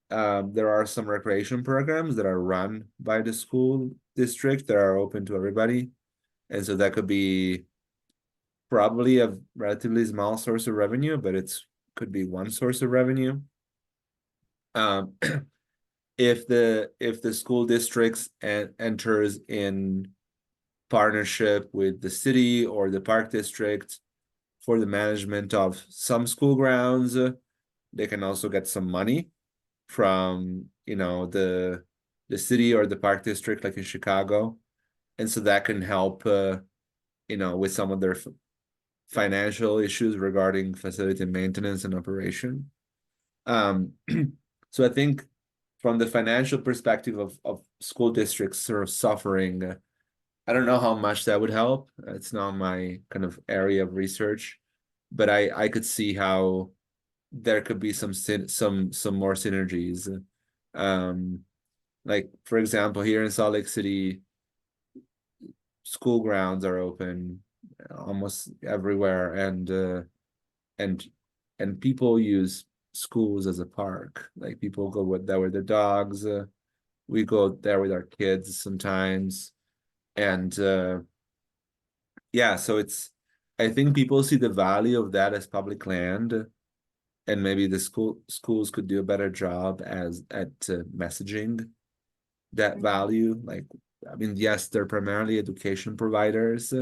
there are some recreation programs that are run by the school district that are open to everybody, and so that could be probably a relatively small source of revenue, but could be one source of revenue. If the school districts enters in partnership with the city or the park district for the management of some school grounds, they can also get some money from the city or the park district, like in Chicago, and so that can help with some of their financial issues regarding facility maintenance and operation. So I think from the financial perspective of school districts sort of suffering, I don't know how much that would help. It's not my kind of area of research, but I could see how there could be some more synergies. Like for example, here in Salt Lake City, school grounds are open almost everywhere, and people use schools as a park. Like people go there with their dogs. We go there with our kids sometimes, and yeah, so I think people see the value of that as public land, and maybe the schools could do a better job at messaging that value. Like, I mean, yes, they're primarily education providers,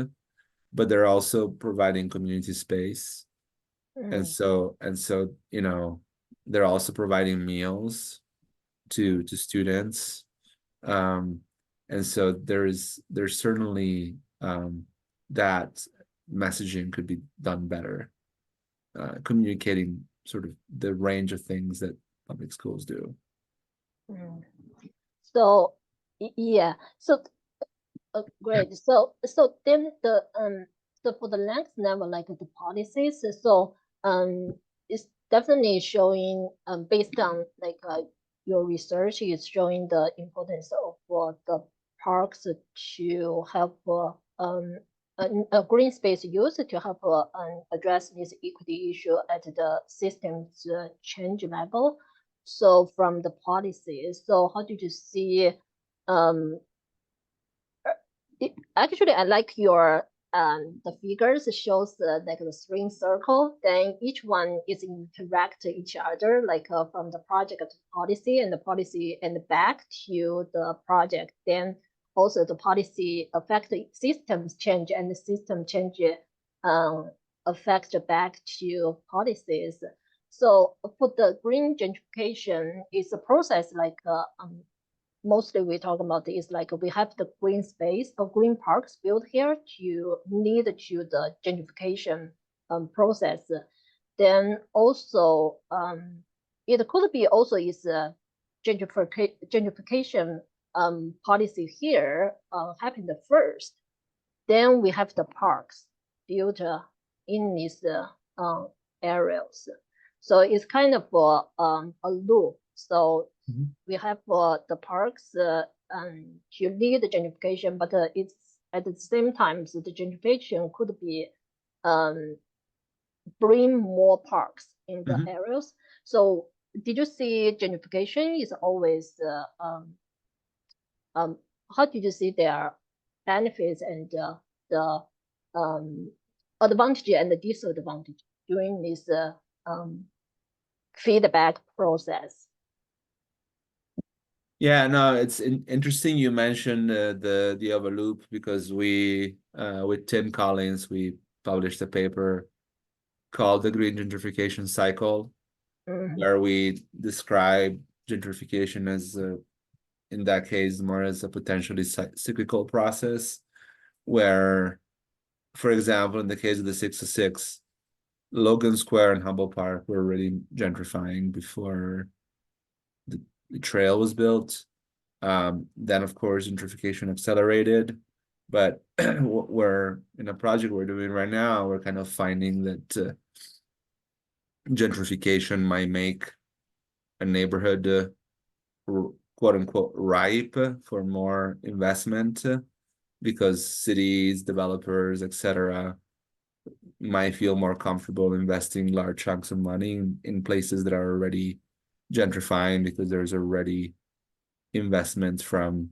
but they're also providing community space. And so, they're also providing meals to students. Um, and so there's certainly that messaging could be done better, communicating sort of the range of things that public schools do. So yeah, so great. So then so for the next level, like the policies, so it's definitely showing based on like your research is showing the importance of the parks to help green space use to help address this equity issue at the systems change level. So from the policies, so how did you see um actually, I like your the figures shows like the string circle. Then each one is interact each other, like from the project to policy, and the policy and back to the project. Then also the policy affect the systems change, and the system change affect back to policies. So for the green gentrification, it's a process like mostly we talk about is like we have the green space or green parks built here to lead to the gentrification process. Then also it could be also is a gentrification policy here happened first. Then we have the parks built in these areas. So it's kind of a loop. So we have the parks to lead the gentrification, but it's at the same time so the gentrification could be bring more parks in the areas. So did you see gentrification is always how did you see their benefits and the advantage and the disadvantage during this feedback process? Yeah, no, it's interesting you mentioned the other loop, because we with Tim Collins we published a paper called The Green Gentrification Cycle, where we describe gentrification as in that case more as a potentially cyclical process, where, for example, in the case of the 606, Logan Square and Humboldt Park were already gentrifying before the trail was built. Then, of course, gentrification accelerated. But we're in a project we're doing right now, we're kind of finding that gentrification might make a neighborhood quote unquote ripe for more investment, because cities, developers, etc., might feel more comfortable investing large chunks of money in places that are already gentrifying, because there's already investment from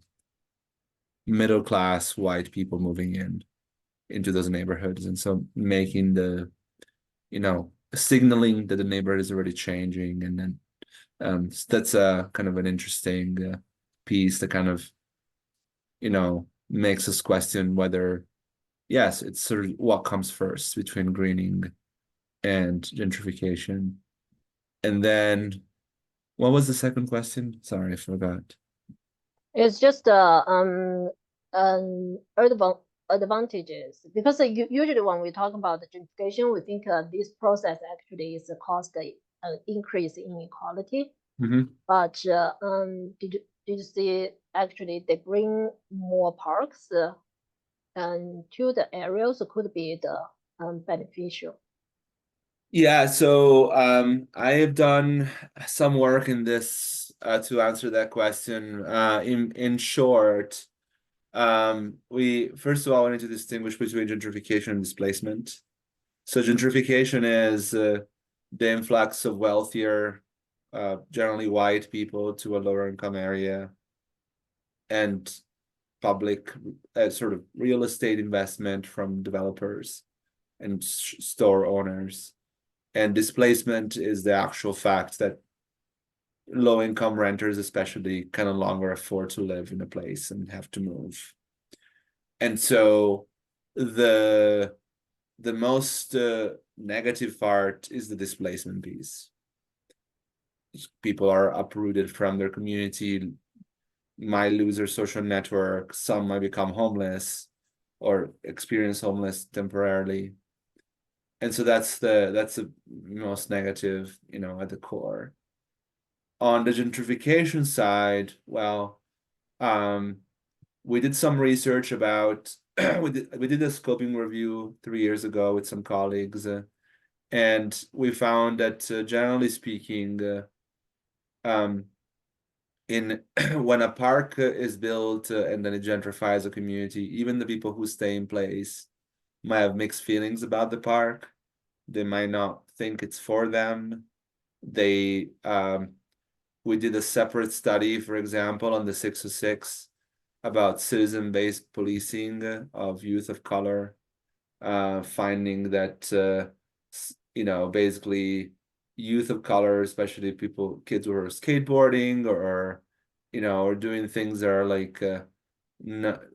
middle class white people moving into those neighborhoods. And so making the, signaling that the neighborhood is already changing. And then that's a kind of an interesting piece that kind of, makes us question whether, yes, it's sort of what comes first between greening and gentrification. And then what was the second question? Sorry, I forgot. It's just advantages, because usually when we talk about the gentrification, we think this process actually is caused increase in inequality. But did you see actually they bring more parks and to the areas could be the beneficial. Yeah, so I have done some work in this to answer that question. In short, we first of all we need to distinguish between gentrification and displacement. So gentrification is the influx of wealthier, generally white people to a lower income area, and public sort of real estate investment from developers and store owners. And displacement is the actual fact that low income renters, especially, can no longer afford to live in a place and have to move. And so the most negative part is the displacement piece. People are uprooted from their community, might lose their social network, some might become homeless or experience homeless temporarily. And so that's the most negative, at the core. On the gentrification side, well, we did some research about we did a scoping review 3 years ago with some colleagues, and we found that generally speaking, um, in when a park is built and then it gentrifies a community, even the people who stay in place might have mixed feelings about the park. They might not think it's for them. They We did a separate study, for example, on the 606 about citizen-based policing of youth of color, finding that basically youth of color, especially kids who are skateboarding or or doing things that are like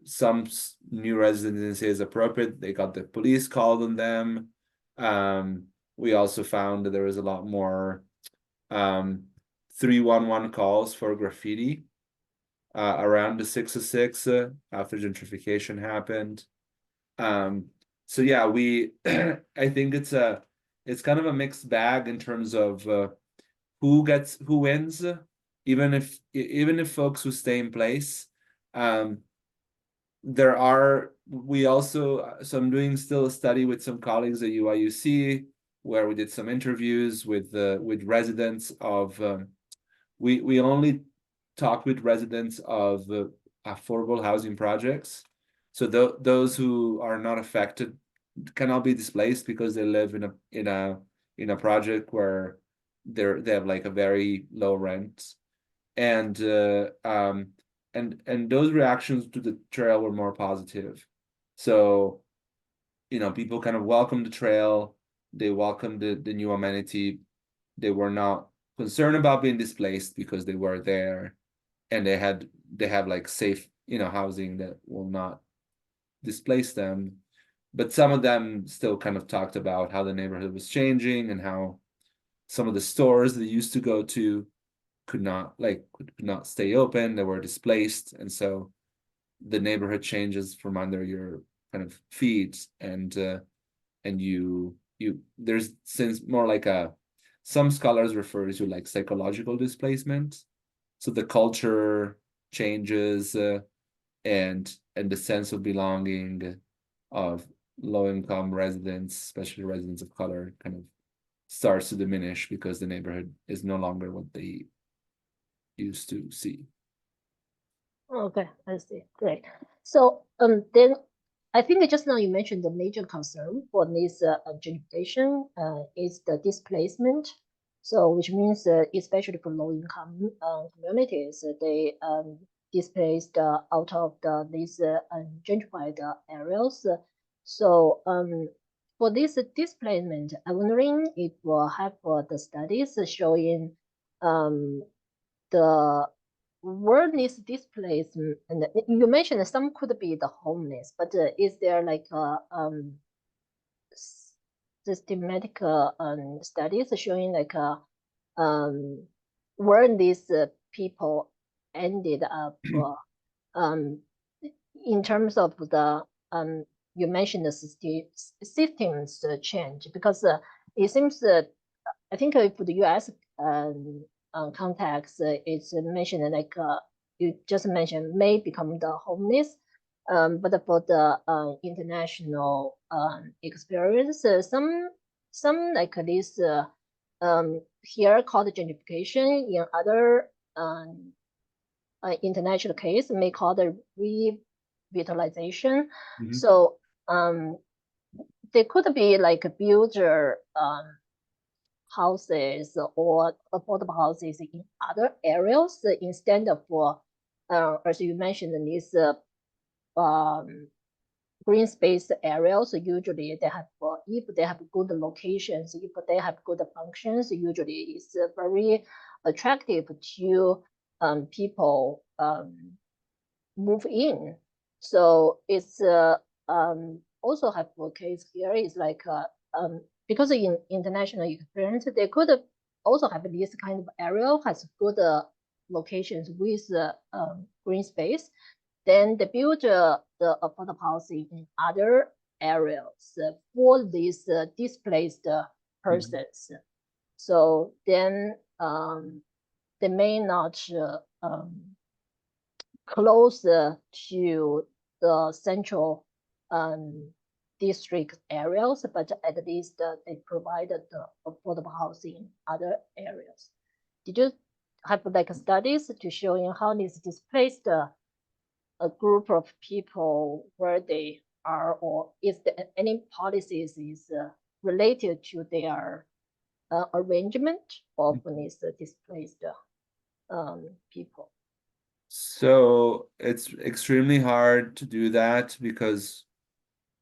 some new residents didn't say is appropriate. They got the police called on them. We also found that there was a lot more 311 calls for graffiti around the 606 after gentrification happened. So yeah, we I think it's kind of a mixed bag in terms of who wins, even if folks who stay in place. Um, there are we also so I'm doing still a study with some colleagues at UIUC where we did some interviews with residents of we only talk with residents of affordable housing projects. So those who are not affected cannot be displaced because they live in a project where they have like a very low rent, and and those reactions to the trail were more positive. So people kind of welcomed the trail, they welcomed the new amenity. They were not concerned about being displaced because they were there, and they have like safe housing that will not displace them. But some of them still kind of talked about how the neighborhood was changing and how some of the stores they used to go to could not stay open. They were displaced, and so the neighborhood changes from under your kind of feet, and you there's since more like a some scholars refer to like psychological displacement. So the culture changes, and the sense of belonging of low income residents, especially residents of color, kind of starts to diminish because the neighborhood is no longer what they used to see. Okay, I see. Great. So then I think just now you mentioned the major concern for this gentrification is the displacement. So which means especially for low income communities, they displaced out of these gentrified areas. So for this displacement, I'm wondering if we'll have the studies showing the word is displaced, and you mentioned that some could be the homeless, but is there like a systematic studies showing like where these people ended up um, in terms of the you mentioned the systems change, because it seems that I think for the US context, it's mentioned like you just mentioned may become the homeless. But for the international experience, some some like this here called gentrification, in other international case may call the revitalization. Mhm. So they could be like build houses or affordable houses in other areas instead of, as you mentioned, this green space areas. Usually they have, if they have good locations, if they have good functions, usually it's very attractive to people move in. So it's also have a case here is like because in international experience, they could also have this kind of area has good locations with green space. Then they build the affordable housing in other areas for these displaced persons. So then they may not close to the central district areas, but at least they provided the affordable housing in other areas. Did you have like studies to showing how this displaced a group of people where they are, or is there any policies is related to their arrangement of these displaced people? So it's extremely hard to do that because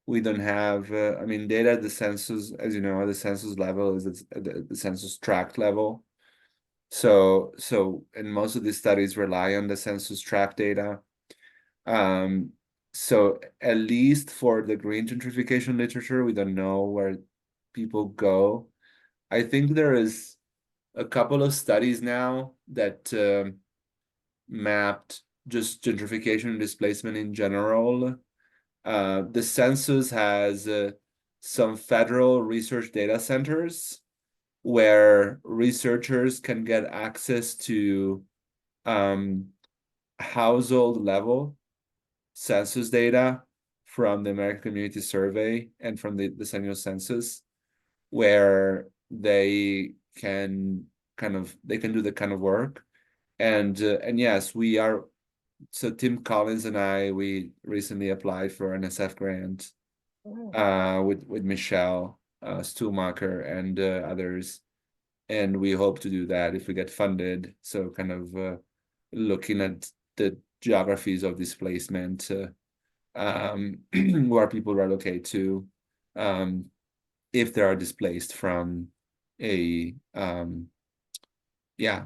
we don't have, I mean, data at the census, as you know, the census level is at the census tract level. So, and most of these studies rely on the census tract data. So at least for the green gentrification literature, we don't know where people go. I think there is a couple of studies now that mapped just gentrification and displacement in general. The census has some federal research data centers where researchers can get access to household level census data from the American Community Survey and from the decennial census, where they can they can do the kind of work. And yes, we are. So Tim Collins and I, we recently applied for an SF grant with Michelle Stuhlmacher and others, and we hope to do that if we get funded. So kind of looking at the geographies of displacement, where people relocate to, if they are displaced from a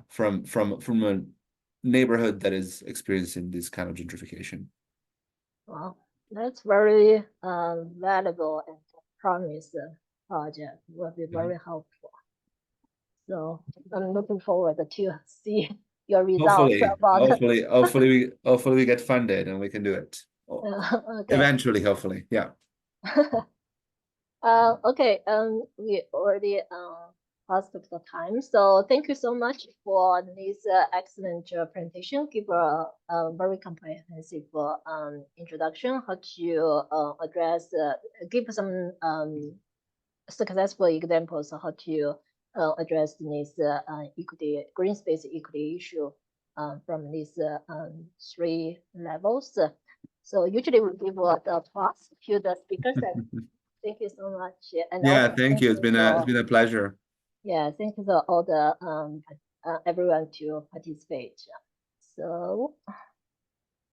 from a neighborhood that is experiencing this kind of gentrification. Well, that's very valuable and promise project. Will be very helpful. So I'm looking forward to see your results about. Hopefully we get funded and we can do it. Okay. Eventually, hopefully, yeah. Okay. We already passed the time. So thank you so much for this excellent presentation. Give a very comprehensive introduction how to address, give some successful examples of how to address this equity, green space equity issue from these three levels. So usually we give the applause to the speakers. And thank you so much. And Yeah, also thank you. It's been a pleasure. yeah, thank you to all the everyone to participate. So